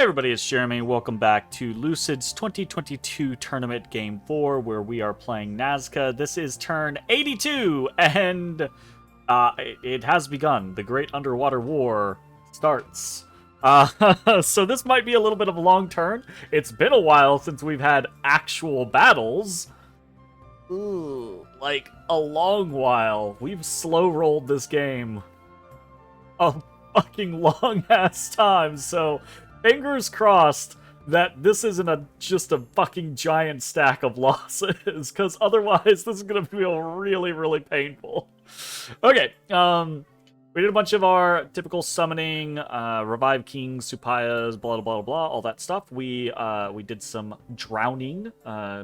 Everybody, it's Jeremy. Welcome back to Lucid's 2022 Tournament Game 4, where we are playing Nazca. This is turn 82, and it has begun. The Great Underwater War starts. So this might be a little bit of a long turn. It's been a while since we've had actual battles. Ooh, like a long while. We've slow-rolled this game a fucking long-ass time, so fingers crossed that this isn't just a fucking giant stack of losses, because otherwise this is going to feel really, really painful. Okay, we did a bunch of our typical summoning, revive kings, supayas, blah, blah, blah, all that stuff. We did some drowning,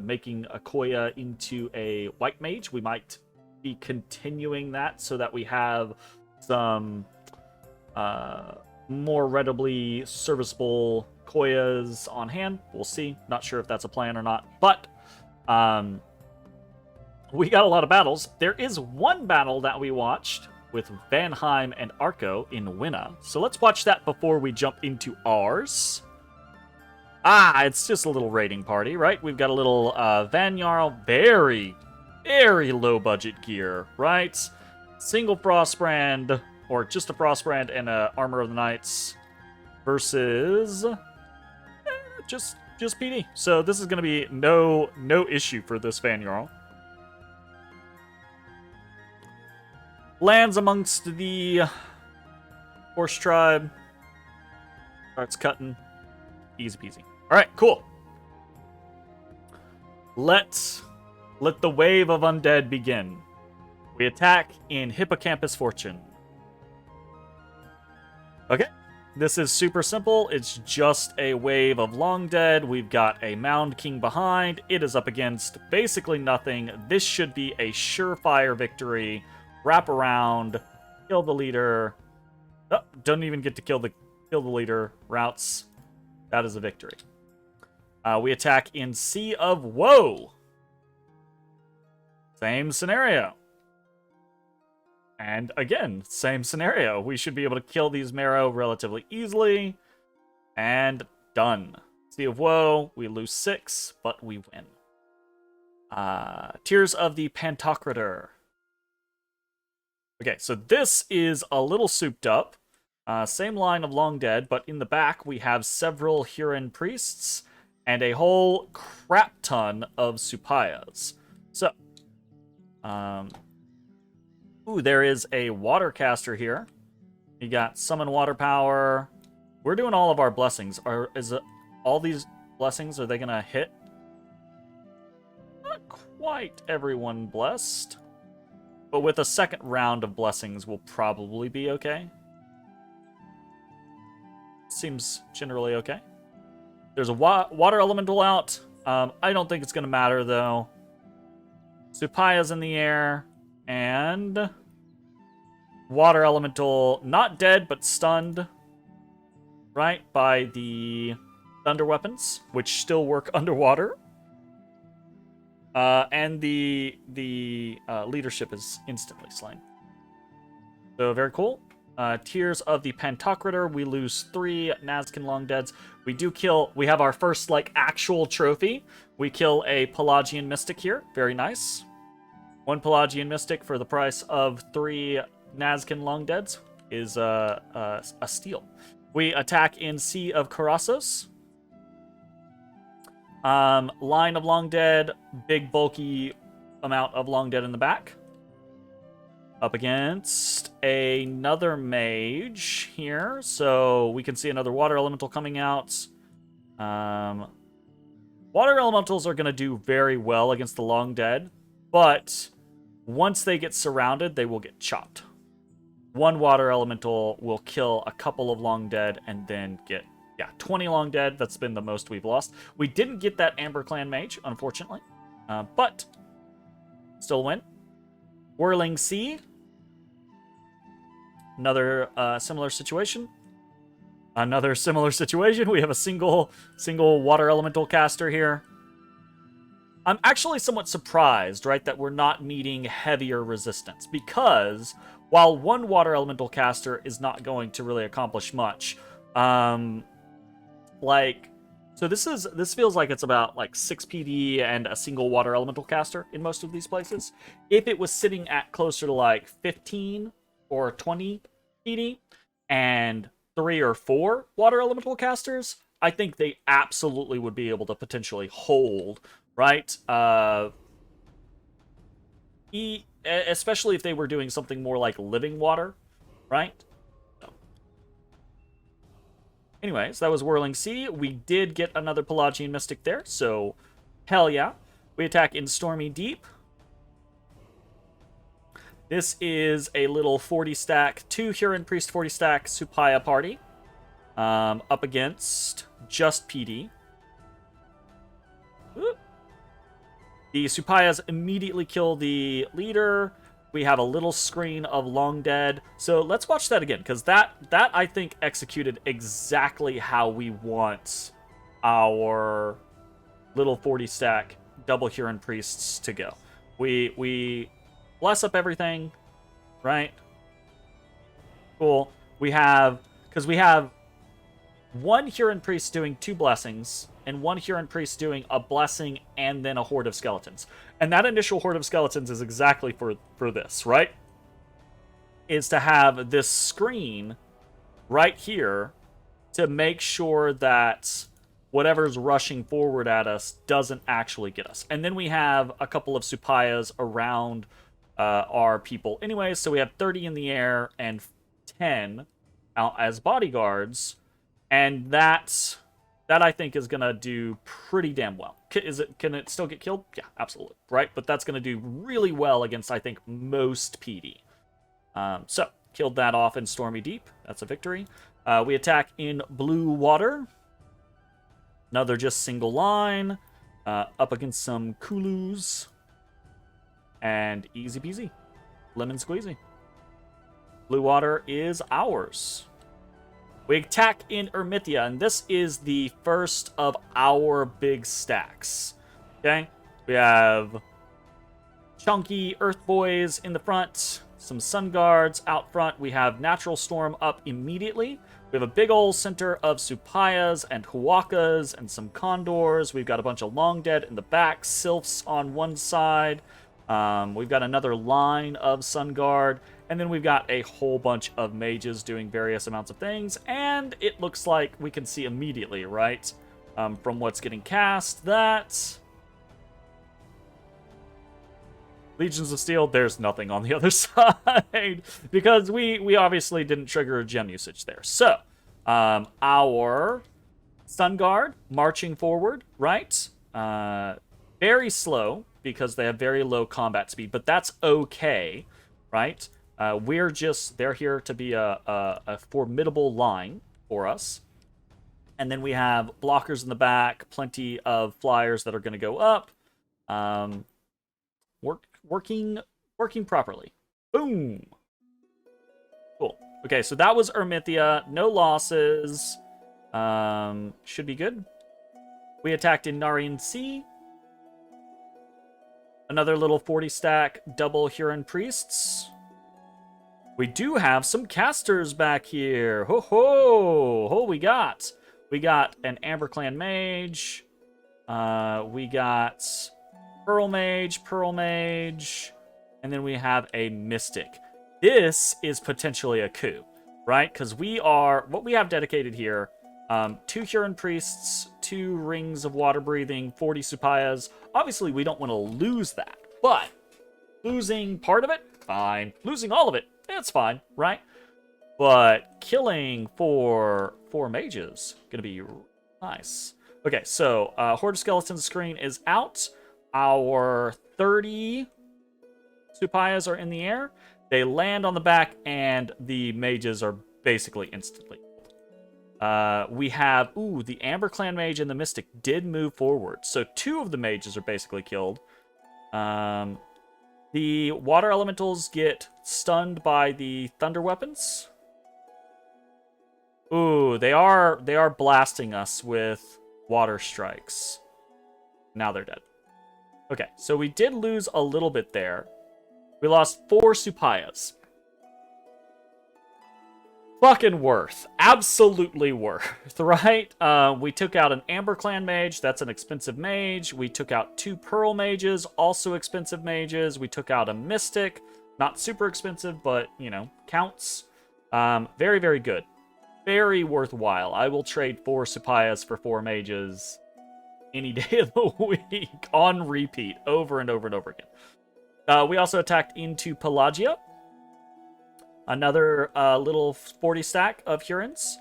making a Koya into a white mage. We might be continuing that so that we have some more readily serviceable Koyas on hand. We'll see. Not sure if that's a plan or not. But we got a lot of battles. There is one battle that we watched with Vanheim and Arco in Winna. So let's watch that before we jump into ours. It's just a little raiding party, right? We've got a little Van Jarl. Very, very low budget gear, right? Single Frostbrand, or just a Frostbrand and a Armor of the Knights versus just PD. So this is going to be no issue for this Van Jarl. Lands amongst the horse tribe. Starts cutting. Easy peasy. All right, cool. Let the wave of undead begin. We attack in Hippocampus Fortune. Okay, this is super simple. It's just a wave of long dead. We've got a Mound King behind. It is up against basically nothing. This should be a surefire victory. Wrap around, kill the leader. Oh, don't even get to kill the leader. Routes. That is a victory. We attack in Sea of Woe. Same scenario. And again, same scenario. We should be able to kill these Marrow relatively easily. And done. Sea of Woe, we lose 6, but we win. Tears of the Pantocrator. Okay, so this is a little souped up. Same line of Long Dead, but in the back we have several Huron priests and a whole crap ton of Supayas. So, there is a Watercaster here. You got Summon Water Power. We're doing all of our blessings. All these blessings, are they going to hit? Not quite everyone blessed. But with a second round of blessings, we'll probably be okay. Seems generally okay. There's a water elemental out. I don't think it's going to matter, though. Supaya's in the air. And water elemental, not dead, but stunned. Right? By the thunder weapons, which still work underwater. And the leadership is instantly slain. So very cool. Tears of the Pantocrator. We lose 3 Nazcan Long Deads. We have our first, actual trophy. We kill a Pelagian Mystic here. Very nice. 1 Pelagian Mystic for the price of 3 Nazcan Long Deads is a steal. We attack in Sea of Karasos. Line of Long Dead, big bulky amount of Long Dead in the back. Up against another mage here, so we can see another water elemental coming out. Water elementals are going to do very well against the Long Dead, but once they get surrounded, they will get chopped. 1 water elemental will kill a couple of Long Dead and then get 20 Long Dead. That's been the most we've lost. We didn't get that Amber Clan Mage, unfortunately. But still win. Whirling Sea. Another similar situation. Another similar situation. We have a single water elemental caster here. I'm actually somewhat surprised, right, that we're not meeting heavier resistance. Because while 1 water elemental caster is not going to really accomplish much, like, so this feels like it's about like 6 PD and a single water elemental caster in most of these places. If it was sitting at closer to like 15 or 20 PD and 3 or 4 water elemental casters, I think they absolutely would be able to potentially hold, right? Especially if they were doing something more like living water, right? Anyways, that was Whirling Sea. We did get another Pelagian Mystic there, so hell yeah. We attack in Stormy Deep. This is a little 40 stack, 2 Huron Priest 40 stack Supaya party. Up against just PD. Ooh. The Supayas immediately kill the leader. We have a little screen of Long Dead. So let's watch that again, because that I think executed exactly how we want our little 40 stack double Huron Priests to go. We bless up everything, right? Cool. We have one Huron Priest doing 2 blessings, and one Huron Priest doing a blessing and then a horde of skeletons. And that initial horde of skeletons is exactly for this, right? Is to have this screen right here to make sure that whatever's rushing forward at us doesn't actually get us. And then we have a couple of Supayas around our people anyways, so we have 30 in the air and 10 out as bodyguards, and that I think is gonna do pretty damn well. Can it still get killed? Yeah, absolutely, right? But that's gonna do really well against, I think, most PD. So killed that off in Stormy Deep. That's a victory. We attack in Blue Water. Another just single line. Up against some Kulus. And easy peasy. Lemon squeezy. Blue Water is ours. We attack in Ermithia, and this is the first of our big stacks. Okay? We have chunky Earth Boys in the front, some Sun Guards out front. We have Natural Storm up immediately. We have a big old center of Supayas and Huakas and some Condors. We've got a bunch of Long Dead in the back, Sylphs on one side. We've got another line of Sun Guard. And then we've got a whole bunch of mages doing various amounts of things. And it looks like we can see immediately, right? From what's getting cast, that Legions of Steel, there's nothing on the other side. Because we obviously didn't trigger a gem usage there. So, our Sun Guard marching forward, right? Very slow, because they have very low combat speed. But that's okay, right? They're here to be a formidable line for us. And then we have blockers in the back, plenty of flyers that are going to go up. Working properly. Boom! Cool. Okay, so that was Ermithia. No losses. Should be good. We attacked in Narian Sea. Another little 40 stack double Huron Priests. We do have some casters back here. Ho ho! Ho, we got an Amber Clan Mage. We got Pearl Mage, and then we have a Mystic. This is potentially a coup, right? Because what we have dedicated here, 2 Huron Priests, 2 Rings of Water Breathing, 40 Supayas. Obviously, we don't want to lose that, but losing part of it, fine. Losing all of it, it's fine, right? But killing 4 mages, gonna be nice. Okay, so Horde of Skeletons screen is out. Our 30 Supayas are in the air. They land on the back, and the mages are basically instantly killed. We have, the Amber Clan Mage and the Mystic did move forward. So 2 of the mages are basically killed. The Water Elementals get stunned by the Thunder Weapons. Ooh, they are blasting us with Water Strikes. Now they're dead. Okay, so we did lose a little bit there. We lost 4 Supayas. fucking worth. Absolutely worth, right? We took out an Amber Clan mage. That's an expensive mage. We took out 2 Pearl mages, also expensive mages. We took out a Mystic. Not super expensive, but, you know, counts. Very, very good. Very worthwhile. I will trade 4 Supayas for 4 mages any day of the week on repeat, over and over and over again. We also attacked into Pelagia. Another little 40 stack of Hurons.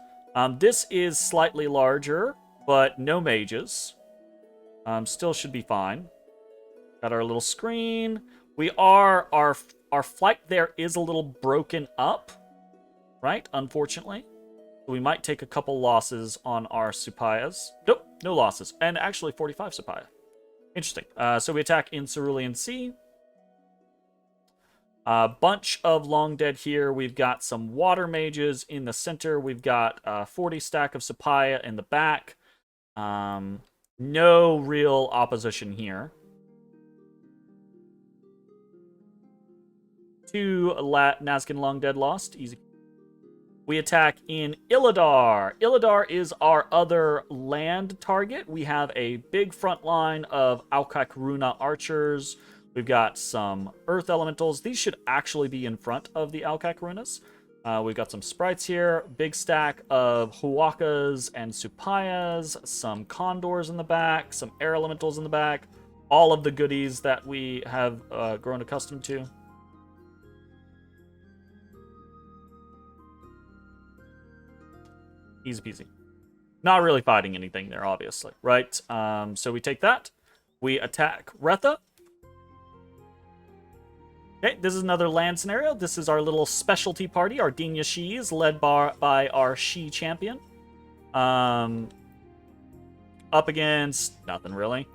This is slightly larger, but no mages. Still should be fine. Got our little screen. Our flight there is a little broken up, right? Unfortunately. We might take a couple losses on our Supayas. Nope, no losses. And actually 45 Supaya. Interesting. So we attack in Cerulean Sea. A bunch of Long Dead here. We've got some Water Mages in the center. We've got a 40 stack of Supaya in the back. No real opposition here. 2 Nazcan Long Dead lost. Easy. We attack in Illidan. Illidan is our other land target. We have a big front line of Alcac-Runa archers. We've got some earth elementals. These should actually be in front of the Alcac-Runas. We've got some sprites here. Big stack of Huakas and Supayas. Some condors in the back. Some air elementals in the back. All of the goodies that we have grown accustomed to. Easy peasy. Not really fighting anything there, obviously, right? So we take that. We attack Retha. Okay, this is another land scenario. This is our little specialty party, our Dinya Shis, led by our Shi champion. Up against nothing, really.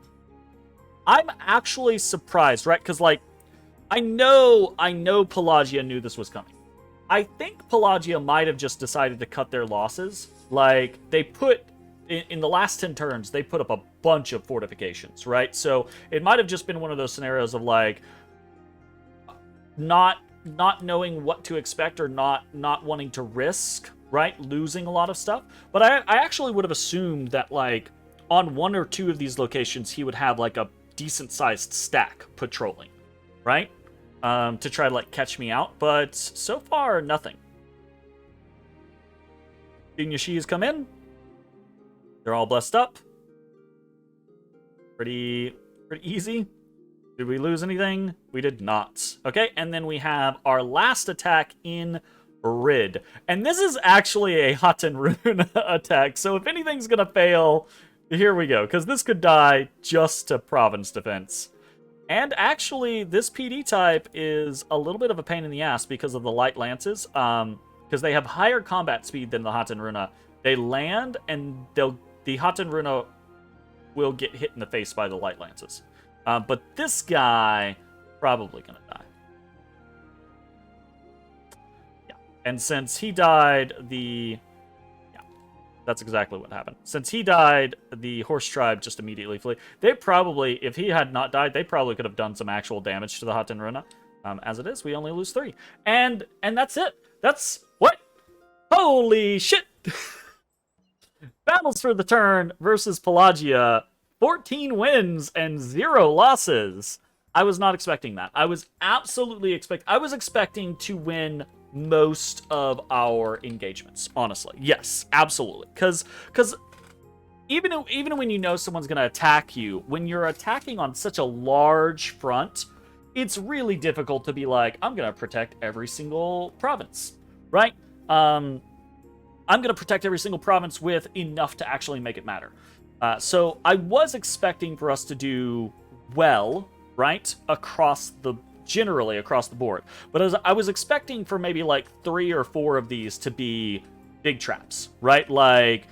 I'm actually surprised, right? Because, like, I know Pelagia knew this was coming. I think Pelagia might have just decided to cut their losses. Like, they put, in the last 10 turns, they put up a bunch of fortifications, right? So it might have just been one of those scenarios of, like, not knowing what to expect or not wanting to risk, right? Losing a lot of stuff. But I actually would have assumed that, like, on 1 or 2 of these locations, he would have, like, a decent-sized stack patrolling, right? To try to, like, catch me out. But so far, nothing. Dinyashis come in. They're all blessed up. Pretty easy. Did we lose anything? We did not. Okay, and then we have our last attack in Rid. And this is actually a Haten Rune attack, so if anything's gonna fail, here we go. Because this could die just to province defense. And actually, this PD type is a little bit of a pain in the ass because of the light lances. Because they have higher combat speed than the Haten Rune. They land, and the Haten Rune will get hit in the face by the light lances. But this guy, probably gonna die. Yeah, and since he died, that's exactly what happened. Since he died, the horse tribe just immediately flee. They probably, if he had not died, they probably could have done some actual damage to the Haten Rune. As it is, we only lose 3. And that's it. That's what? Holy shit! Battles for the turn versus Pelagia. 14 wins and 0 losses. I was not expecting that. I was absolutely I was expecting to win most of our engagements, honestly. Yes, absolutely. Because even when you know someone's going to attack you, when you're attacking on such a large front, it's really difficult to be like, I'm going to protect every single province, right? I'm going to protect every single province with enough to actually make it matter. So I was expecting for us to do well, right? Generally across the board. But I was expecting for maybe like 3 or 4 of these to be big traps, right? Like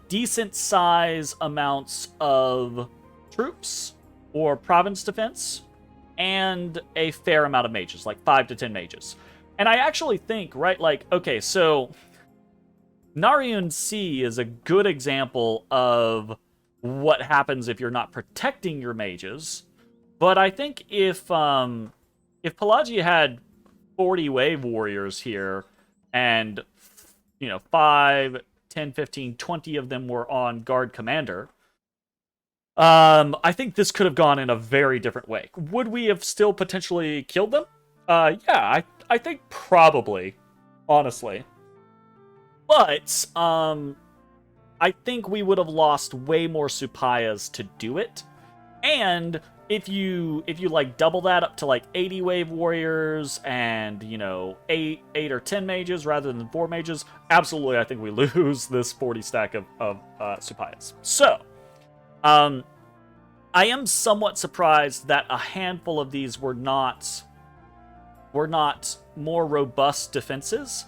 decent size amounts of troops or province defense and a fair amount of mages, like 5 to 10 mages. And I actually think, right, like, okay, so Nariun C is a good example of what happens if you're not protecting your mages. But I think if Pelagia had 40 wave warriors here and 5, 10, 15, 20 of them were on guard commander, I think this could have gone in a very different way. Would we have still potentially killed them? Yeah, I think probably, honestly. But, I think we would have lost way more Supayas to do it. And if you like double that up to like 80 wave warriors and 8 or 10 mages rather than 4 mages, absolutely I think we lose this 40 stack of Supayas. So, I am somewhat surprised that a handful of these were not more robust defenses,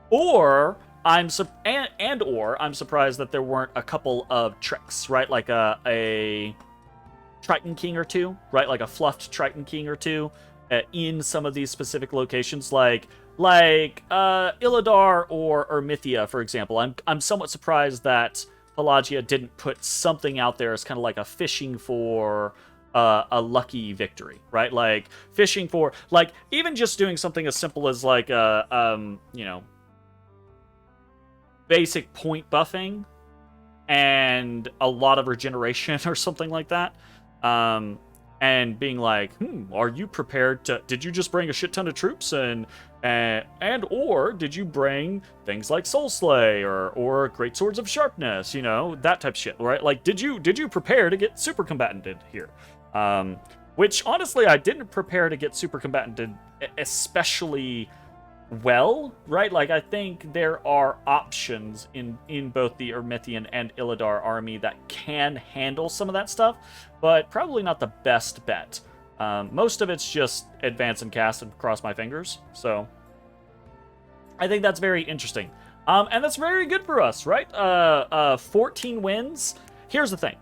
or I'm surprised that there weren't a couple of tricks, right? Like a Triton King or two, right? Like a fluffed Triton King or two in some of these specific locations, like Illidar or Ermithia, for example. I'm somewhat surprised that Pelagia didn't put something out there as kind of like a fishing for a lucky victory, right? Like fishing for, like, even just doing something as simple as like basic point buffing and a lot of regeneration or something like that. And being like, are you prepared to, did you just bring a shit ton of troops and or did you bring things like Soul Slay or Great Swords of Sharpness, that type of shit, right? Like, did you prepare to get super combatanted here? Which honestly, I didn't prepare to get super combatanted especially well, right? Like, I think there are options in both the Ermithian and Illidar army that can handle some of that stuff, but probably not the best bet. Most of it's just advance and cast and cross my fingers, so I think that's very interesting. And that's very good for us, right? 14 wins. Here's the thing.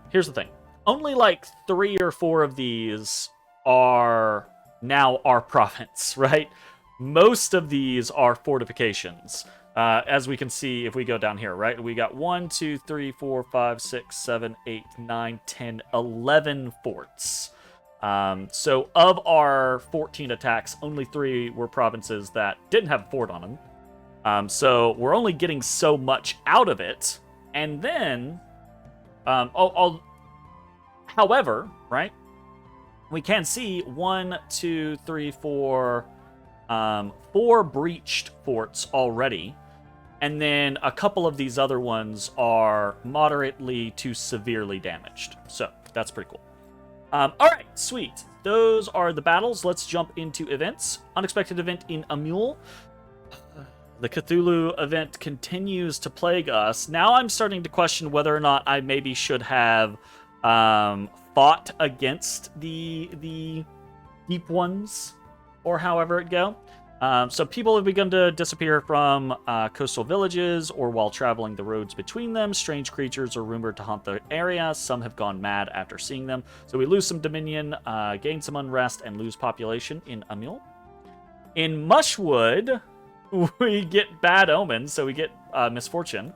Only like 3 or 4 of these are now our province, right? Most of these are fortifications. As we can see if we go down here, right? We got 1, 2, 3, 4, 5, 6, 7, 8, 9, 10, 11 forts. So of our 14 attacks, only 3 were provinces that didn't have a fort on them. So we're only getting so much out of it. And then, however, right? We can see 1, 2, 3, 4... 4 breached forts already, and then a couple of these other ones are moderately to severely damaged. So that's pretty cool. Alright, sweet. Those are the battles. Let's jump into events. Unexpected event in Amul. The Cthulhu event continues to plague us. Now I'm starting to question whether or not I maybe should have fought against the deep ones, or however it go. So people have begun to disappear from coastal villages or while traveling the roads between them. Strange creatures are rumored to haunt the area. Some have gone mad after seeing them. So we lose some dominion, gain some unrest, and lose population in Amul. In Mushwood, we get bad omens, so we get misfortune.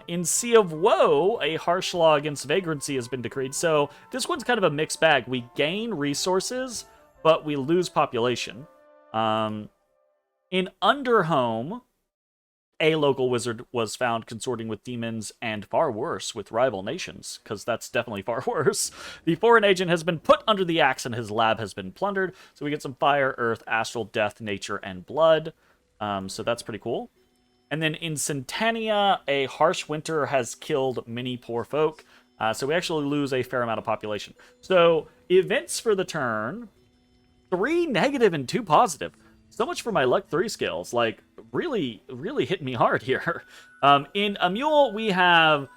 In Sea of Woe, a harsh law against vagrancy has been decreed. So this one's kind of a mixed bag. We gain resources, but we lose population. In Underhome, a local wizard was found consorting with demons, and far worse, with rival nations, because that's definitely far worse. The foreign agent has been put under the axe, and his lab has been plundered. So we get some fire, earth, astral, death, nature, and blood. So that's pretty cool. And then in Centania, a harsh winter has killed many poor folk. So we actually lose a fair amount of population. So events for the turn: 3 negative and 2 positive. So much for my luck 3 skills. Like, really hitting me hard here. In Amul, we have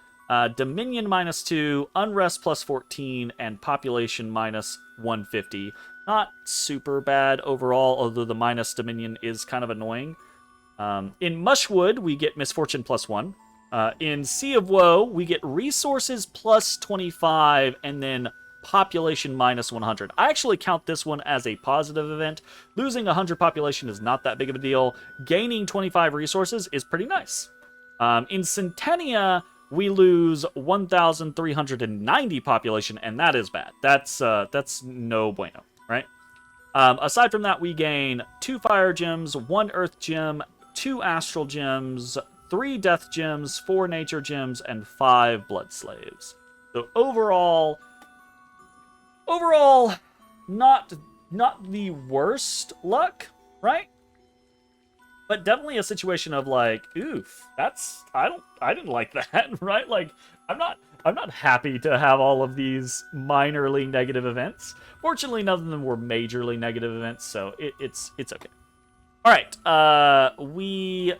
Dominion -2, Unrest +14, and Population -150. Not super bad overall, although the minus Dominion is kind of annoying. In Mushwood, we get Misfortune +1. In Sea of Woe, we get Resources +25, and then Population -100. I actually count this one as a positive event. Losing 100 population is not that big of a deal. Gaining 25 resources is pretty nice. In Centenia, we lose 1,390 population, and that is bad. That's no bueno, right? Aside from that, we gain 2 fire gems, 1 earth gem, 2 astral gems, 3 death gems, 4 nature gems, and 5 blood slaves. So overall, not the worst luck, right? But definitely a situation of like, oof, I didn't like that, right? Like, I'm not happy to have all of these minorly negative events. Fortunately, none of them were majorly negative events, so it's okay. All right, we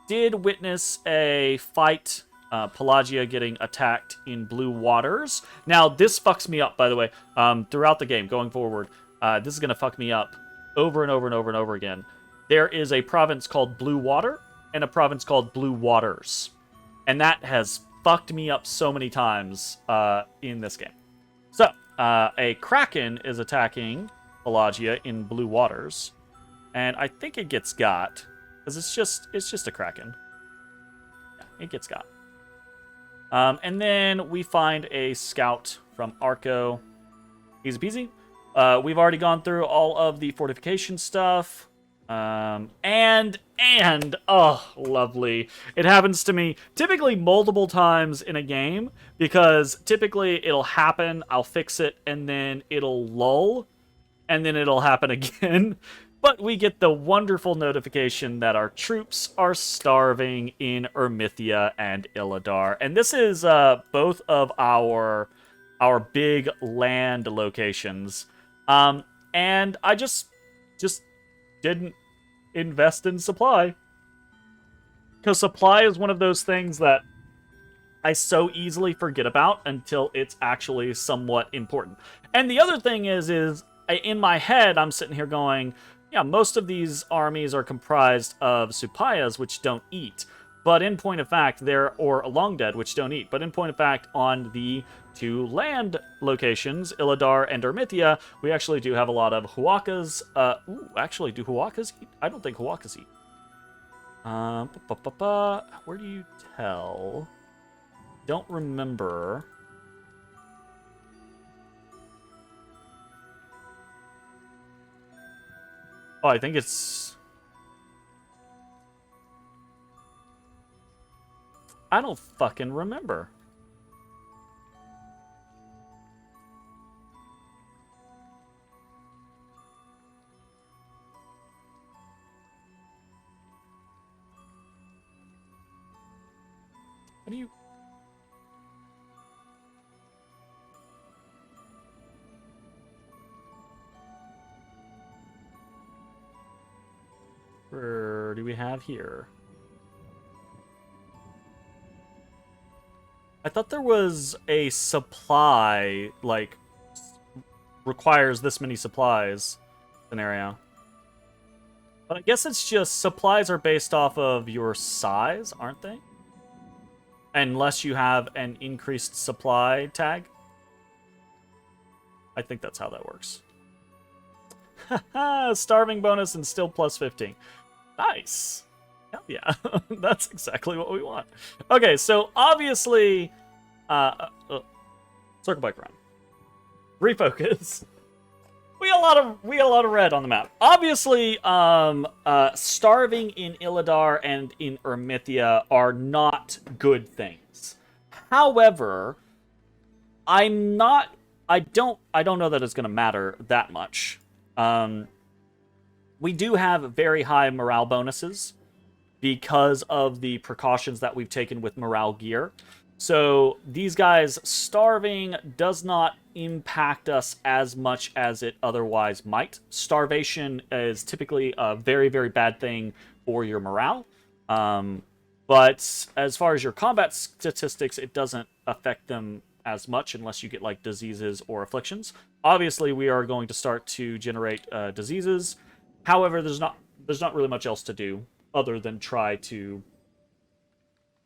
did witness a fight. Pelagia getting attacked in blue waters. Now, this fucks me up, by the way, throughout the game, going forward. This is going to fuck me up over and over and over and over again. There is a province called Blue Water and a province called Blue Waters. And that has fucked me up so many times in this game. So, a Kraken is attacking Pelagia in Blue Waters. And I think it gets got. Because it's just a Kraken. Yeah, it gets got. And then we find a scout from Arco. Easy peasy. We've already gone through all of the fortification stuff. And oh, lovely. It happens to me typically multiple times in a game because typically it'll happen, I'll fix it, and then it'll lull, and then it'll happen again. But we get the wonderful notification that our troops are starving in Ermithia and Illidar. And this is both of our big land locations. And I just didn't invest in supply. Because supply is one of those things that I so easily forget about until it's actually somewhat important. And the other thing is in my head, I'm sitting here going, yeah, most of these armies are comprised of Supayas, which don't eat. But in point of fact, or Long Dead, which don't eat. But in point of fact, on the 2 land locations, Illidar and Ermithia, we actually do have a lot of Huakas. Actually, do Huakas eat? I don't think Huakas eat. Where do you tell? Don't remember. Oh, I think it's... I don't fucking remember. What do you... Where do we have here? I thought there was a supply, like, requires this many supplies scenario. But I guess it's just supplies are based off of your size, aren't they? Unless you have an increased supply tag. I think that's how that works. Starving bonus and still plus 15. Nice. Hell yeah. That's exactly what we want. Okay, so obviously... circle back around. Refocus. We got a lot of red on the map. Obviously, starving in Illidar and in Ermithia are not good things. However, I don't know that it's going to matter that much. We do have very high morale bonuses because of the precautions that we've taken with morale gear. So these guys starving does not impact us as much as it otherwise might. Starvation is typically a very, very bad thing for your morale. But as far as your combat statistics, it doesn't affect them as much unless you get like diseases or afflictions. Obviously, we are going to start to generate diseases. However, there's not really much else to do other than try to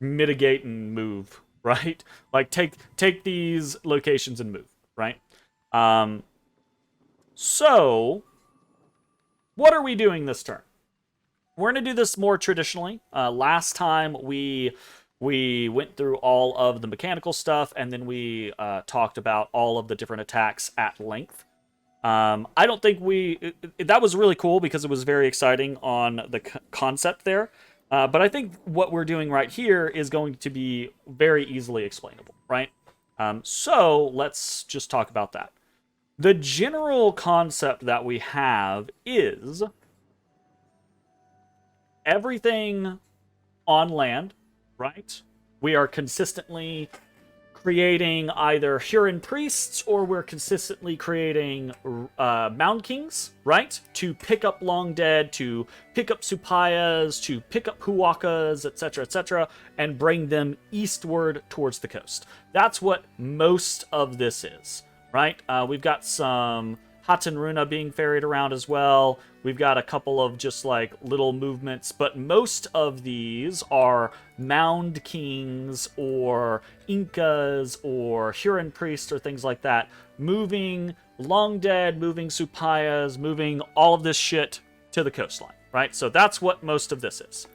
mitigate and move, right? Like take these locations and move, right? So what are we doing this turn? We're going to do this more traditionally. Last time we went through all of the mechanical stuff, and then we talked about all of the different attacks at length. I don't think that was really cool because it was very exciting on the concept there. But I think what we're doing right here is going to be very easily explainable, right? So let's just talk about that. The general concept that we have is everything on land, right? We are consistently creating either Huron priests or we're consistently creating Mound Kings, right? To pick up Long Dead, to pick up Supayas, to pick up Huakas, etc., and bring them eastward towards the coast. That's what most of this is, right? We've got some Hatenruna being ferried around as well. We've got a couple of just like little movements, but most of these are Mound Kings or Incas or Huron priests or things like that, moving Long Dead, moving Supayas, moving all of this shit to the coastline, right? So that's what most of this is.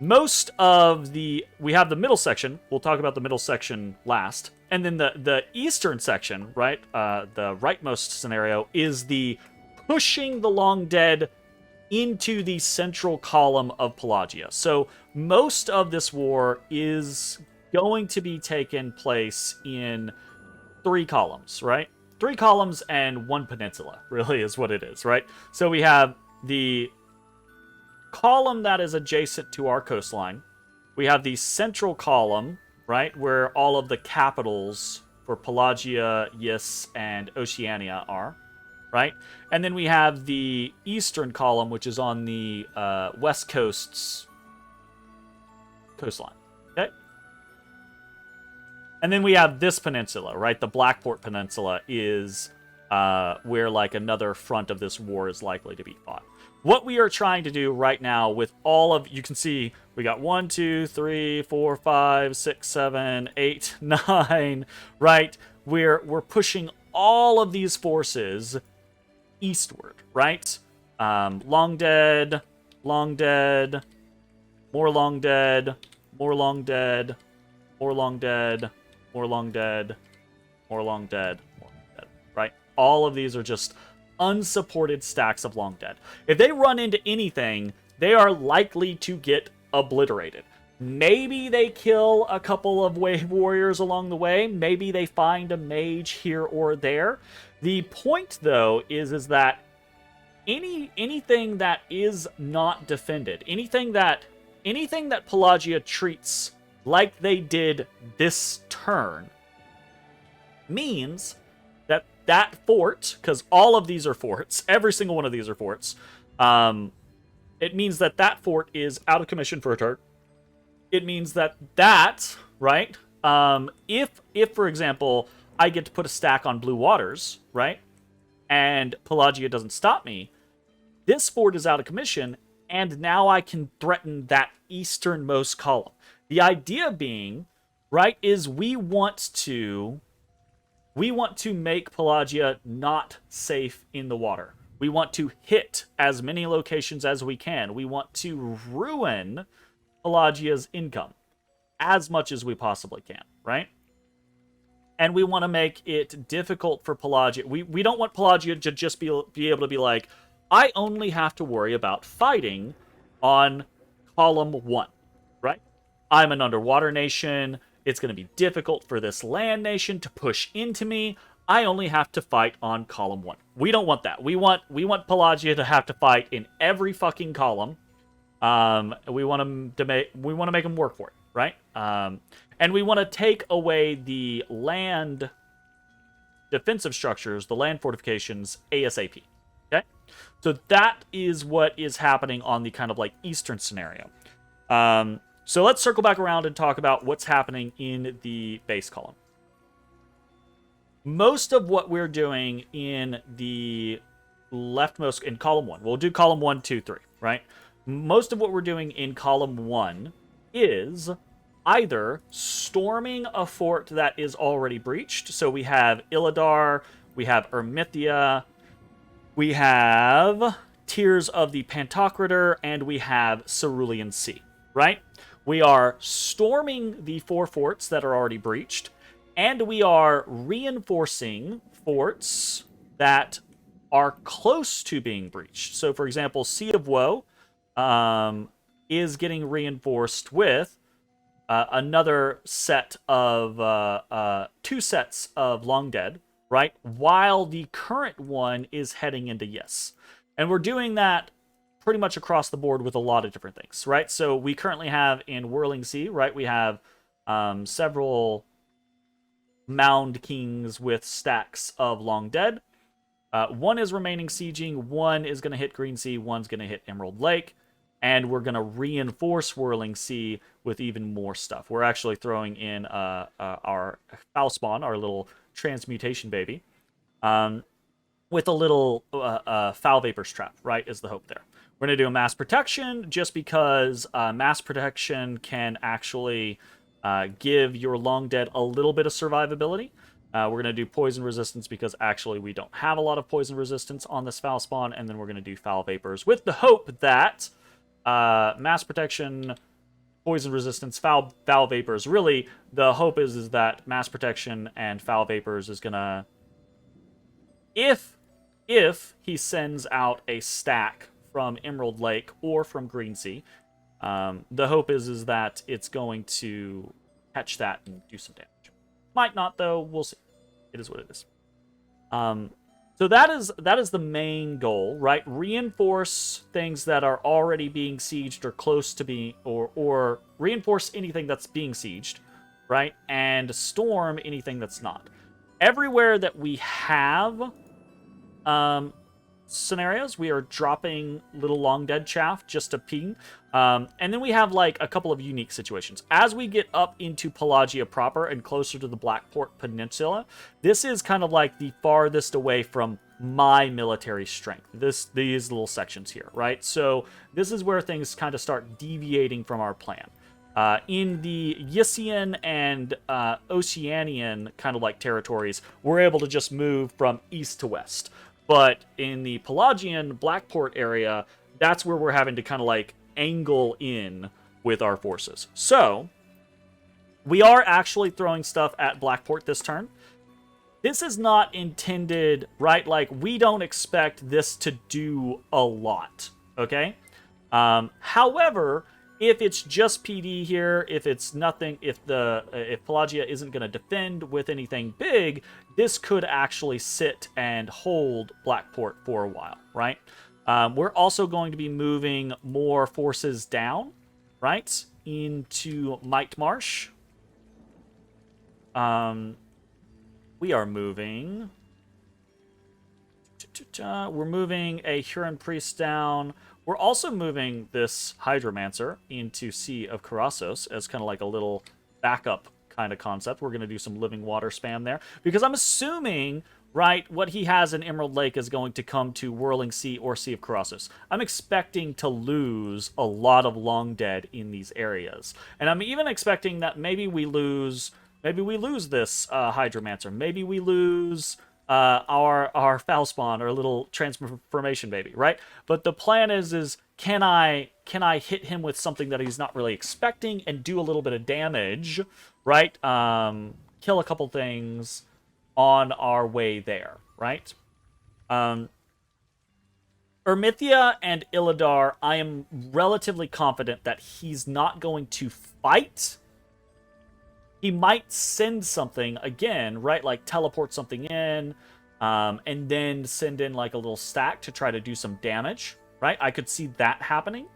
Most of we have the middle section. We'll talk about the middle section last. And then the eastern section, right, the rightmost scenario, is the pushing the Long Dead into the central column of Pelagia. So most of this war is going to be taken place in 3 columns, right? 3 columns and 1 peninsula, really, is what it is, right? So we have the column that is adjacent to our coastline. We have the central column, right, where all of the capitals for Pelagia, Yis, and Oceania are, right? And then we have the eastern column, which is on the west coast's coastline, okay? And then we have this peninsula, right? The Blackport Peninsula is where, like, another front of this war is likely to be fought. What we are trying to do right now with all of, you can see we got 1, 2, 3, 4, 5, 6, 7, 8, 9, right? We're pushing all of these forces eastward, right? Long Dead, Long Dead, more Long Dead, more Long Dead, more Long Dead, more Long Dead, more Long Dead, more Long Dead, right? All of these are just unsupported stacks of Long Dead. If they run into anything, they are likely to get obliterated. Maybe they kill a couple of wave warriors along the way. Maybe they find a mage here or there. The point, though, is that anything that is not defended, anything that Pelagia treats like they did this turn, means that fort, because all of these are forts, every single one of these are forts, it means that fort is out of commission for a turn. It means that, right, if, for example, I get to put a stack on Blue Waters, right, and Pelagia doesn't stop me, this fort is out of commission, and now I can threaten that easternmost column. The idea being, right, is we want to make Pelagia not safe in the water. We want to hit as many locations as we can. We want to ruin Pelagia's income as much as we possibly can, right? And we want to make it difficult for Pelagia. We don't want Pelagia to just be able to be like, I only have to worry about fighting on column 1, right? I'm an underwater nation. It's going to be difficult for this land nation to push into me. I only have to fight on column 1. We don't want that. We want Pelagia to have to fight in every fucking column. We want to make them work for it, right? And we want to take away the land defensive structures, the land fortifications ASAP. Okay, so that is what is happening on the kind of like eastern scenario. So let's circle back around and talk about what's happening in the base column. Most of what we're doing in the leftmost, in column 1, we'll do column 1, 2, 3, right? Most of what we're doing in column 1 is either storming a fort that is already breached. So we have Illadar, we have Ermithia, we have Tears of the Pantocrator, and we have Cerulean Sea, right? We are storming the 4 forts that are already breached, and we are reinforcing forts that are close to being breached. So, for example, Sea of Woe is getting reinforced with another set of 2 sets of Long Dead, right? While the current one is heading into Yes. And we're doing that pretty much across the board with a lot of different things, right? So we currently have in Whirling Sea, right? We have several Mound Kings with stacks of Long Dead. One is remaining sieging, one is going to hit Green Sea, one's going to hit Emerald Lake, and we're going to reinforce Whirling Sea with even more stuff. We're actually throwing in our Foul Spawn, our little transmutation baby, with a little Foul Vapors Trap, right, is the hope there. We're going to do a Mass Protection just because Mass Protection can actually give your Long Dead a little bit of survivability. We're going to do Poison Resistance because actually we don't have a lot of Poison Resistance on this Foul Spawn, and then we're going to do Foul Vapors with the hope that Mass Protection, Poison Resistance, Foul Vapors. Really, the hope is that Mass Protection and Foul Vapors is going to... If he sends out a stack from Emerald Lake or from Green Sea, the hope is that it's going to catch that and do some damage. Might not, though. We'll see. It is what it is. So that is the main goal, right? Reinforce things that are already being sieged or close to being, or reinforce anything that's being sieged, right? And storm anything that's not. Everywhere that we have scenarios, we are dropping little Long Dead chaff just to ping. And then we have like a couple of unique situations. As we get up into Pelagia proper and closer to the Blackport Peninsula, this is kind of like the farthest away from my military strength. These little sections here, right? So this is where things kind of start deviating from our plan. In the Ysian and Oceanian kind of like territories, we're able to just move from east to west. But in the Pelagian Blackport area, that's where we're having to kind of like angle in with our forces. So we are actually throwing stuff at Blackport this turn. This is not intended, right? Like, we don't expect this to do a lot, okay? However, if it's just PD here, if it's nothing, if Pelagia isn't going to defend with anything big, this could actually sit and hold Blackport for a while, right? We're also going to be moving more forces down, right, into Might Marsh. We are moving... We're moving a Huron Priest down. We're also moving this Hydromancer into Sea of Karassos as kind of like a little backup kind of concept. We're going to do some Living Water spam there. Because I'm assuming, right, what he has in Emerald Lake is going to come to Whirling Sea or Sea of Karassos. I'm expecting to lose a lot of Long Dead in these areas. And I'm even expecting that maybe we lose this Hydromancer. Maybe we lose... our Foul Spawn, our little transformation baby, right? But the plan is can I hit him with something that he's not really expecting and do a little bit of damage, right? Kill a couple things on our way there, right? Ermithia and Illidar, I am relatively confident that he's not going to fight. He might send something, again, right, like teleport something in, and then send in like a little stack to try to do some damage, right? I could see that happening.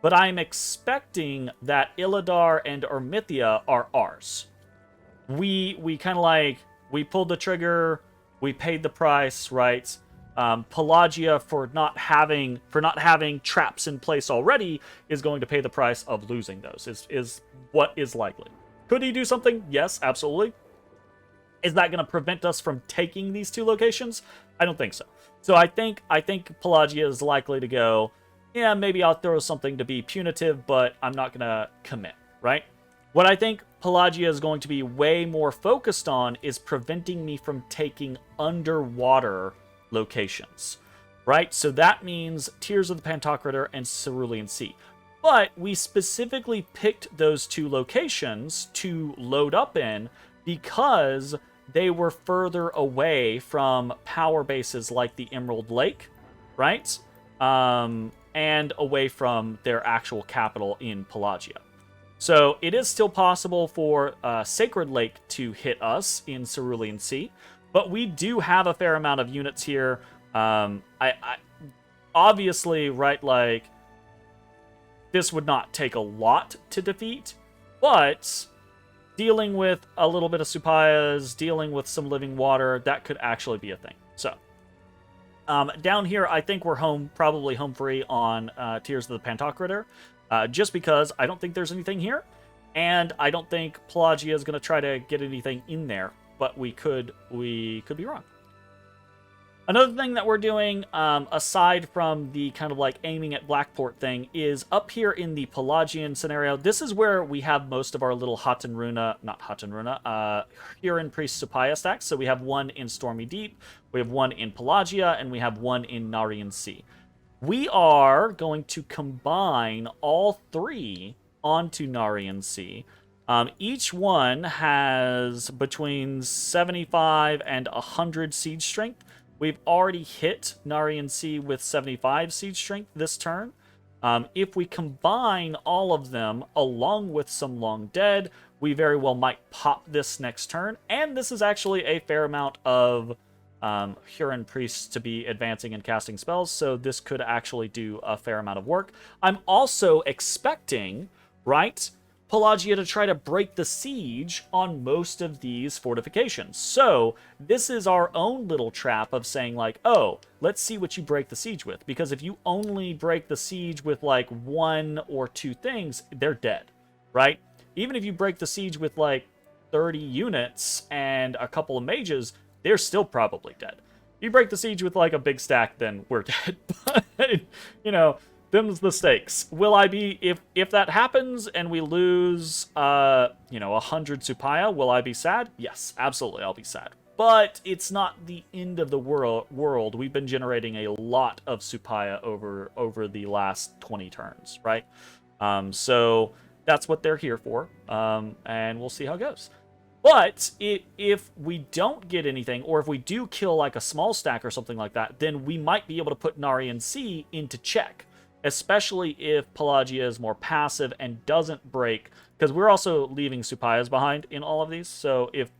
But I'm expecting that Illidar and Ermithia are ours. We kind of like, we pulled the trigger, we paid the price, right? Pelagia, for not having traps in place already, is going to pay the price of losing those, is what is likely. Could he do something? Yes, absolutely. Is that going to prevent us from taking these two locations? I don't think so. So I think Pelagia is likely to go, yeah, maybe I'll throw something to be punitive, but I'm not going to commit, right? What I think Pelagia is going to be way more focused on is preventing me from taking underwater locations, right? So that means Tears of the Pantocrator and Cerulean Sea. But we specifically picked those two locations to load up in because they were further away from power bases like the Emerald Lake, right? and away from their actual capital in Pelagia. So it is still possible for Sacred Lake to hit us in Cerulean Sea, but we do have a fair amount of units here. I obviously, right, like, this would not take a lot to defeat, but dealing with a little bit of Supayas, dealing with some living water, that could actually be a thing. So, down here, I think we're probably home free on Tears of the Pantocrator, just because I don't think there's anything here, and I don't think Pelagia is going to try to get anything in there, but we could be wrong. Another thing that we're doing, aside from the kind of like aiming at Blackport thing, is up here in the Pelagian scenario. This is where we have most of our little Huron Priest Supaya stacks. So we have one in Stormy Deep, we have one in Pelagia, and we have one in Narian Sea. We are going to combine all three onto Narian Sea. Each one has between 75 and 100 siege strength. We've already hit Narian Sea with 75 siege strength this turn. If we combine all of them along with some Long Dead, we very well might pop this next turn. And this is actually a fair amount of Huron Priests to be advancing and casting spells, so this could actually do a fair amount of work. I'm also expecting, right, Pelagia to try to break the siege on most of these fortifications. So this is our own little trap of saying like, oh, let's see what you break the siege with. Because if you only break the siege with like one or two things, they're dead, right? Even if you break the siege with like 30 units and a couple of mages, they're still probably dead. If you break the siege with like a big stack, then we're dead. But, you know, them's the stakes. Will I be, if that happens and we lose, 100 Supaya, will I be sad? Yes, absolutely, I'll be sad. But it's not the end of the world. We've been generating a lot of Supaya over the last 20 turns, right? So that's what they're here for, and we'll see how it goes. But if we don't get anything, or if we do kill like a small stack or something like that, then we might be able to put Narian Sea into check. Especially if Pelagia is more passive and doesn't break, because we're also leaving Supayas behind in all of these. So if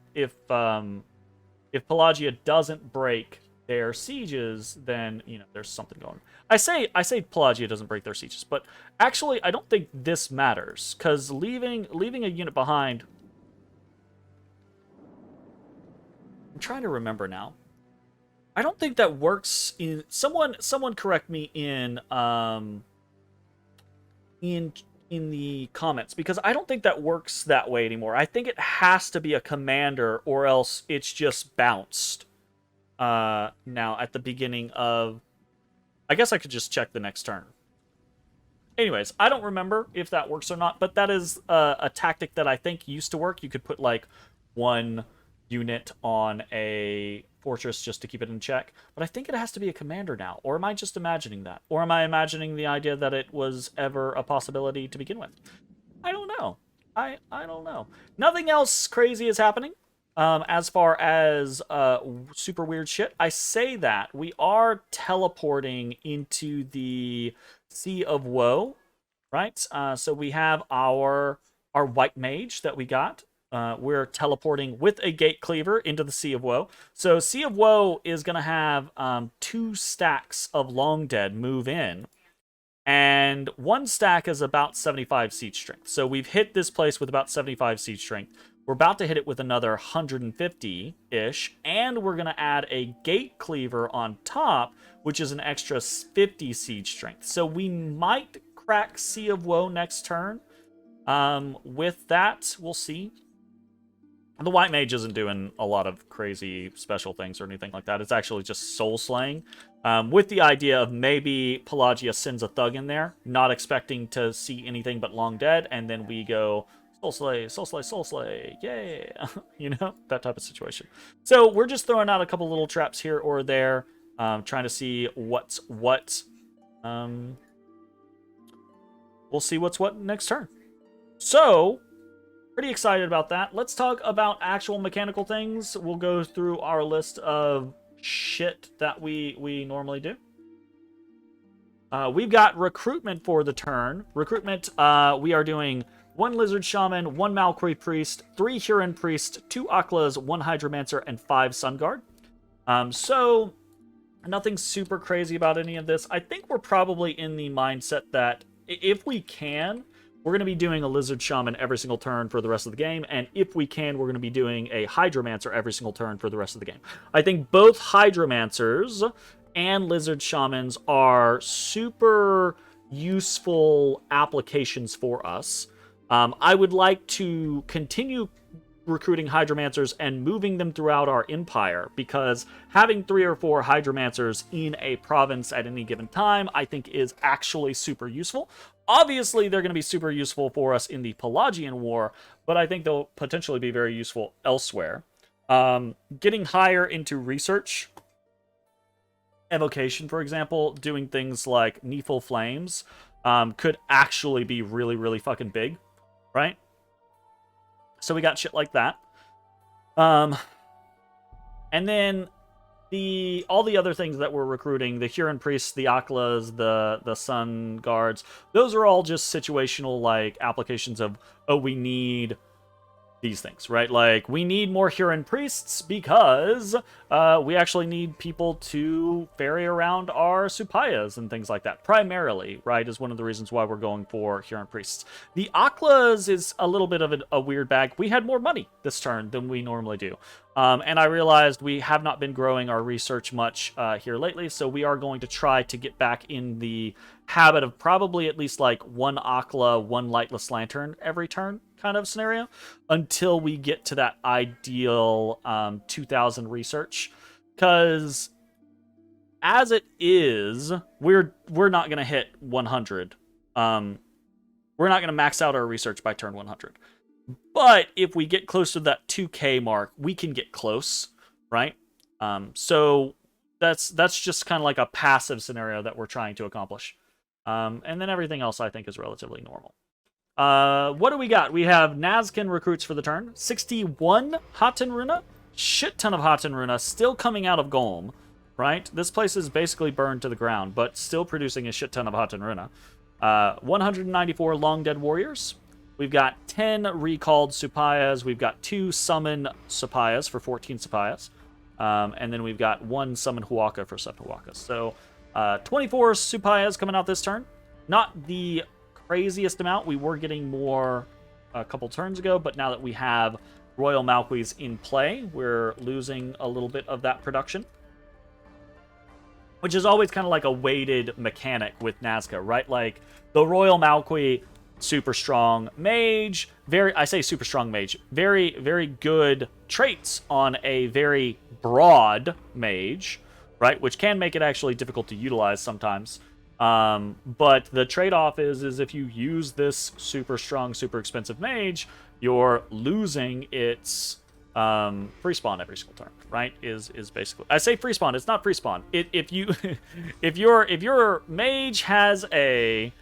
Pelagia doesn't break their sieges, then there's something going on. I say Pelagia doesn't break their sieges, but actually I don't think this matters, because leaving a unit behind. I'm trying to remember now. I don't think that works in someone correct me in the comments, because I don't think that works that way anymore. I think it has to be a commander, or else it's just bounced now at the beginning of. I guess I could just check the next turn. Anyways, I don't remember if that works or not, but that is a tactic that I think used to work. You could put like one unit on a fortress just to keep it in check, but I think it has to be a commander now. Or am I just imagining that? Or am I imagining the idea that it was ever a possibility to begin with? I don't know. I don't know. Nothing else crazy is happening as far as super weird shit. I say that we are teleporting into the Sea of Woe, right? So we have our white mage that we got. We're teleporting with a gate cleaver into the Sea of Woe. So Sea of Woe is going to have 2 stacks of Long Dead move in. And 1 stack is about 75 siege strength. So we've hit this place with about 75 siege strength. We're about to hit it with another 150-ish. And we're going to add a gate cleaver on top, which is an extra 50 siege strength. So we might crack Sea of Woe next turn. With that, we'll see. The White Mage isn't doing a lot of crazy special things or anything like that. It's actually just soul slaying. With the idea of maybe Pelagia sends a thug in there, not expecting to see anything but Long Dead, and then we go soul slay, soul slay, soul slay, yay! That type of situation. So we're just throwing out a couple little traps here or there, trying to see what's what. We'll see what's what next turn. So. Pretty excited about that. Let's talk about actual mechanical things. We'll go through our list of shit that we normally do. We've got recruitment for the turn. Recruitment, we are doing 1 Lizard Shaman, 1 Malquerry Priest, 3 Huron Priest, 2 Aklas, 1 Hydromancer, and 5 Sun Guard. So, nothing super crazy about any of this. I think we're probably in the mindset that if we can, we're going to be doing a Lizard Shaman every single turn for the rest of the game, and if we can, we're going to be doing a Hydromancer every single turn for the rest of the game. I think both Hydromancers and Lizard Shamans are super useful applications for us. I would like to continue recruiting Hydromancers and moving them throughout our empire, because having 3 or 4 Hydromancers in a province at any given time, I think, is actually super useful. Obviously, they're going to be super useful for us in the Pelagian War, but I think they'll potentially be very useful elsewhere. Getting higher into research, evocation, for example, doing things like Nephil Flames, could actually be really, really fucking big, right? So we got shit like that. And then all the other things that we're recruiting, the Huron Priests, the Aklas, the Sun Guards, those are all just situational, like, applications of, oh, we need these things, right? Like, we need more Huron Priests because we actually need people to ferry around our Supayas and things like that. Primarily, right, is one of the reasons why we're going for Huron Priests. The Aklas is a little bit of a weird bag. We had more money this turn than we normally do. And I realized we have not been growing our research much here lately, so we are going to try to get back in the habit of probably at least like 1 Akla, 1 Lightless Lantern every turn kind of scenario, until we get to that ideal 2,000 research. Because as it is, we're not going to hit 100. We're not going to max out our research by turn 100. But if we get close to that 2K mark, we can get close, right? So that's just kind of like a passive scenario that we're trying to accomplish. And then everything else I think is relatively normal. What do we got? We have Nazcan recruits for the turn. 61 Haten Runa. Shit ton of Haten Runa still coming out of Golem, right? This place is basically burned to the ground, but still producing a shit ton of Haten Runa. 194 Long Dead Warriors. We've got 10 recalled Supayas. We've got 2 summon Supayas for 14 Supayas. And then we've got 1 summon Huaka for 7 Huakas. So 24 Supayas coming out this turn. Not the craziest amount. We were getting more a couple turns ago, but now that we have Royal Malquis in play, we're losing a little bit of that production. Which is always kind of like a weighted mechanic with Nazca, right? Like, the Royal Malquis, super strong mage, I say super strong mage, very, very good traits on a very broad mage, right? Which can make it actually difficult to utilize sometimes. But the trade-off is if you use this super strong, super expensive mage, you're losing its free spawn every single turn, right? Is basically, I say free spawn, it's not free spawn. If your mage has a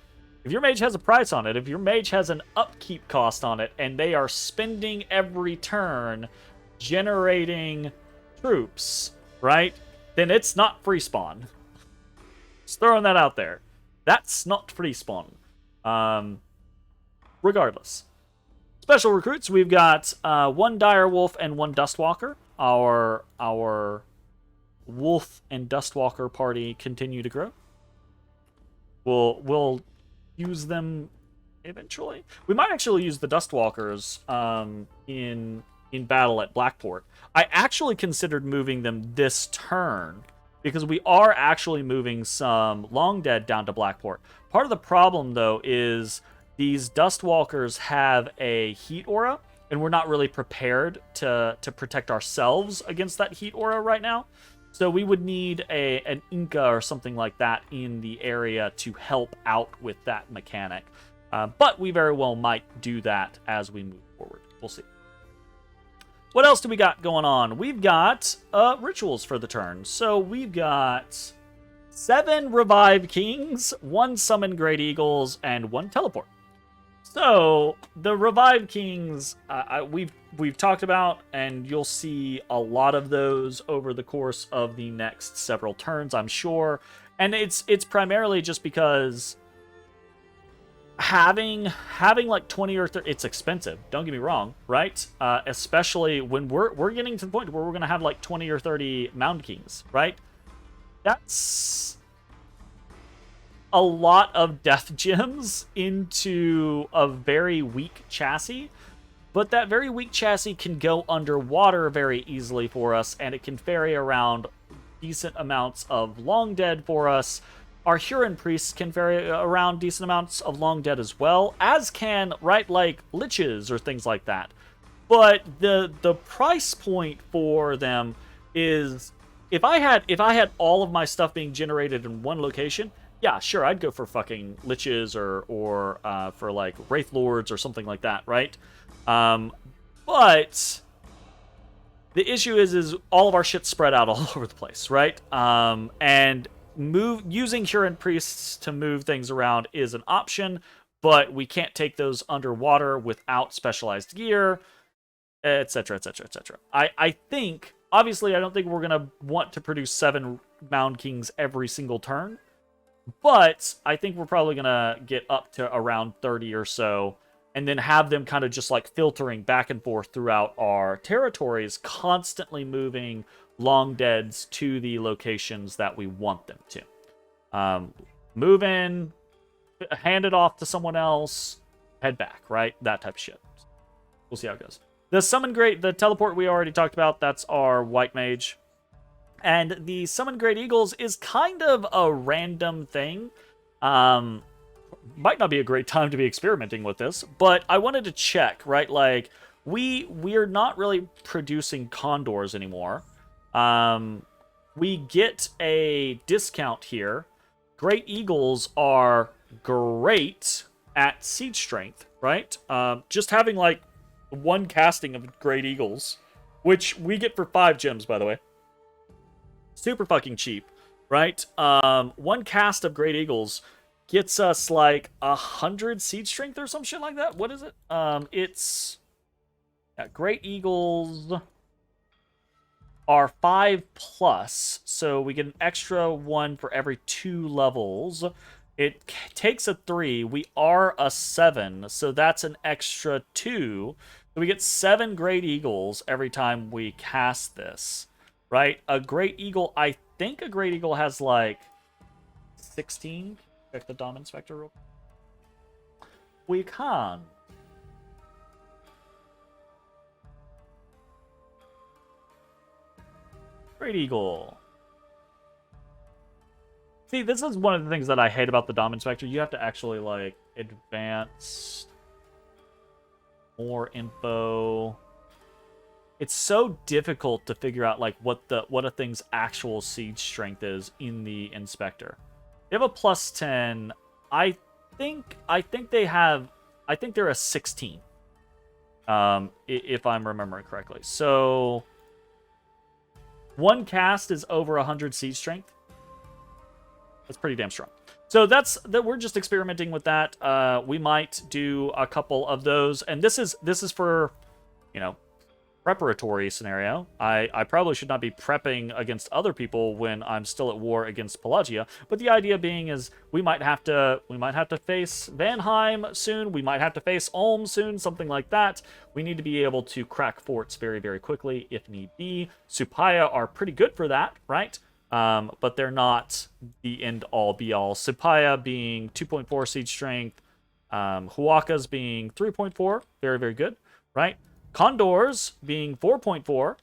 price on it, if your mage has an upkeep cost on it, and they are spending every turn generating troops, right? Then it's not free spawn. Just throwing that out there. That's not free spawn. Regardless. Special recruits, we've got 1 Direwolf and 1 Dustwalker. Our Wolf and Dustwalker party continue to grow. We'll use them eventually. We might actually use the Dustwalkers in battle at Blackport. I actually considered moving them this turn, because we are actually moving some Long Dead down to Blackport. Part of the problem, though, is these Dustwalkers have a heat aura, and we're not really prepared to protect ourselves against that heat aura right now. So we would need an Inca or something like that in the area to help out with that mechanic. But we very well might do that as we move forward. We'll see. What else do we got going on? We've got rituals for the turn. So we've got 7 Revive Kings, 1 Summon Great Eagles, and 1 Teleport. So the Revive Kings, we've we've talked about, and you'll see a lot of those over the course of the next several turns, I'm sure. And it's primarily just because having like 20 or 30, it's expensive, don't get me wrong, right? Especially when we're getting to the point where we're gonna have like 20 or 30 Mound Kings, right? That's a lot of death gems into a very weak chassis, but that very weak chassis can go underwater very easily for us, and it can ferry around decent amounts of long dead for us. Our Huron priests can vary around decent amounts of long dead as well, as can, right, like liches or things like that. But the price point for them is, if I had all of my stuff being generated in one location, yeah, sure, I'd go for fucking liches or for like wraith lords or something like that, right? But the issue is all of our shit's spread out all over the place, right? And using Huron priests to move things around is an option, but we can't take those underwater without specialized gear, etc., etc., etc. I think, obviously, I don't think we're gonna want to produce 7 Mound Kings every single turn, but I think we're probably gonna get up to around 30 or so, and then have them kind of just like filtering back and forth throughout our territories, constantly moving long deads to the locations that we want them to. Move in, hand it off to someone else, head back, right? That type of shit. We'll see how it goes. The Summon Great, the teleport we already talked about, that's our White Mage. And the Summon Great Eagles is kind of a random thing. Might not be a great time to be experimenting with this, but I wanted to check, right? Like, we're not really producing condors anymore. We get a discount here. Great Eagles are great at siege strength, right? Just having like one casting of Great Eagles, which we get for 5 gems, by the way. Super fucking cheap, right? One cast of Great Eagles gets us like 100 siege strength or some shit like that. What is it? It's Great Eagles are 5+, so we get an extra 1 for every 2 levels. It takes a 3. We are a 7, so that's an extra 2. So we get 7 Great Eagles every time we cast this, right? A Great Eagle, I think a Great Eagle has like 16. Check the Dom Inspector real quick. We can. Great Eagle. See, this is one of the things that I hate about the Dom Inspector. You have to actually, like, advance more info. It's so difficult to figure out, like, what a thing's actual siege strength is in the Inspector. They have a +10. I think they're a 16. If I'm remembering correctly. So one cast is over 100 siege strength. That's pretty damn strong. So we're just experimenting with that. We might do a couple of those, and this is for, preparatory scenario. I probably should not be prepping against other people when I'm still at war against Pelagia, but the idea being is we might have to face Vanheim soon, we might have to face Ulm soon, something like that. We need to be able to crack forts very, very quickly if need be. Supaya are pretty good for that, right? But they're not the end-all be-all. Supaya being 2.4 siege strength, Huacas being 3.4, very, very good, right? Condors being 4.4,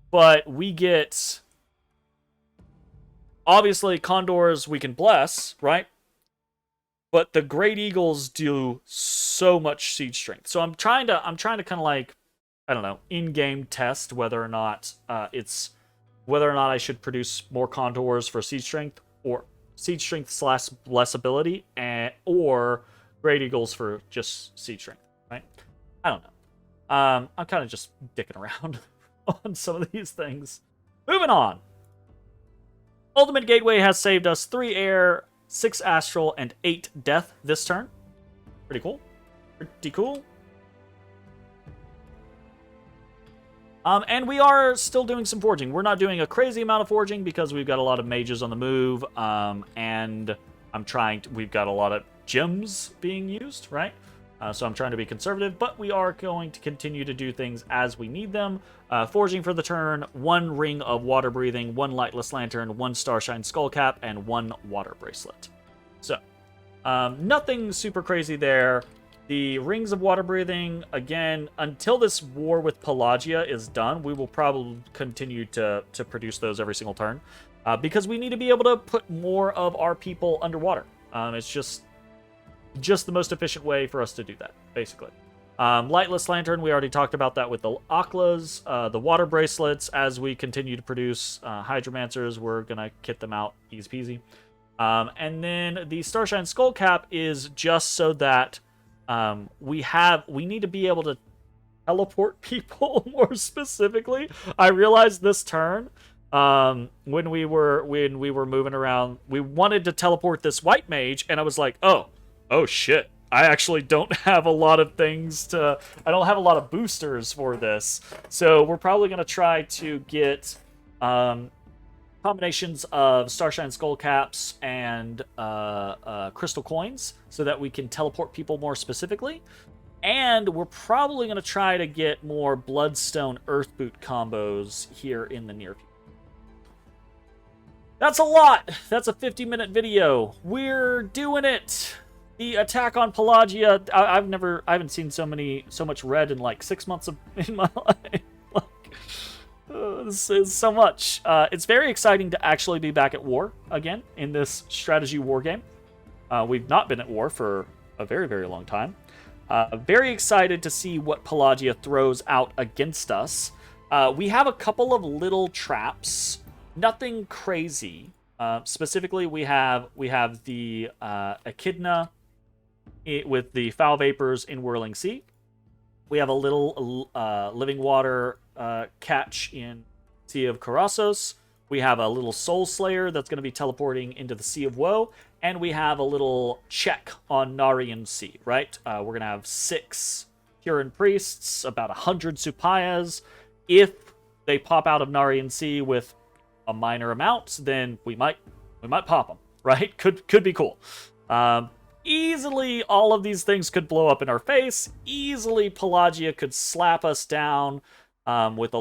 but we get, obviously, Condors we can bless, right? But the Great Eagles do so much siege strength. So I'm trying to kind of like, I don't know, in-game test whether or not I should produce more Condors for siege strength, or siege strength / bless ability, or Great Eagles for just siege strength, right? I don't know. I'm kind of just dicking around on some of these things. Moving on. Ultimate Gateway has saved us 3 air, 6 astral, and 8 death this turn. Pretty cool. Pretty cool. And we are still doing some forging. We're not doing a crazy amount of forging because we've got a lot of mages on the move, and we've got a lot of gems being used, right? So I'm trying to be conservative, but we are going to continue to do things as we need them. Forging for the turn, 1 ring of water breathing, 1 lightless lantern, 1 starshine skullcap, and 1 water bracelet. So, nothing super crazy there. The rings of water breathing, again, until this war with Pelagia is done, we will probably continue to produce those every single turn. Because we need to be able to put more of our people underwater. It's just the most efficient way for us to do that, basically. Lightless Lantern, we already talked about that with the Aklas. The water bracelets, as we continue to produce Hydromancers, we're going to kit them out easy peasy. And then the Starshine Skullcap is just so that we need to be able to teleport people more specifically. I realized this turn, when we were moving around, we wanted to teleport this white mage, and I was like, oh shit, I actually don't have a lot of I don't have a lot of boosters for this. So we're probably going to try to get combinations of Starshine Skullcaps and crystal coins so that we can teleport people more specifically. And we're probably going to try to get more Bloodstone Earth Boot combos here in the near future. That's a lot. That's a 50-minute video. We're doing it. The attack on Pelagia. I haven't seen so much red in like 6 months in my life. This is so much. It's very exciting to actually be back at war again in this strategy war game. We've not been at war for a very, very long time. Very excited to see what Pelagia throws out against us. We have a couple of little traps. Nothing crazy. Specifically, we have the Echidna with the foul vapors in Whirling Sea. We have a little living water catch in Sea of Karassos. We have a little Soul Slayer that's going to be teleporting into the Sea of Woe. And we have a little check on Narian Sea, right? We're going to have 6 Huron Priests, about 100 Supayas. If they pop out of Narian Sea with a minor amount, then we might pop them, right? Could be cool. Easily, all of these things could blow up in our face. Easily, Pelagia could slap us down with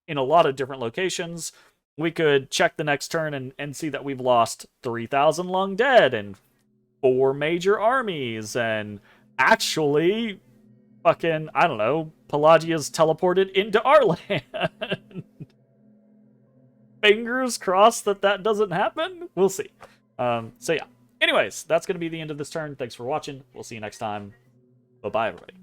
in a lot of different locations. We could check the next turn and see that we've lost 3,000 long dead and 4 major armies, and actually, fucking, I don't know, Pelagia's teleported into our land. Fingers crossed that doesn't happen. We'll see. So yeah. Anyways, that's going to be the end of this turn. Thanks for watching. We'll see you next time. Bye-bye, everybody.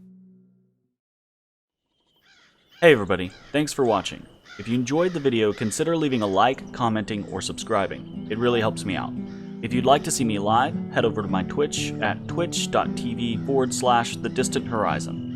Hey, everybody. Thanks for watching. If you enjoyed the video, consider leaving a like, commenting, or subscribing. It really helps me out. If you'd like to see me live, head over to my Twitch at twitch.tv/thedistanthorizon.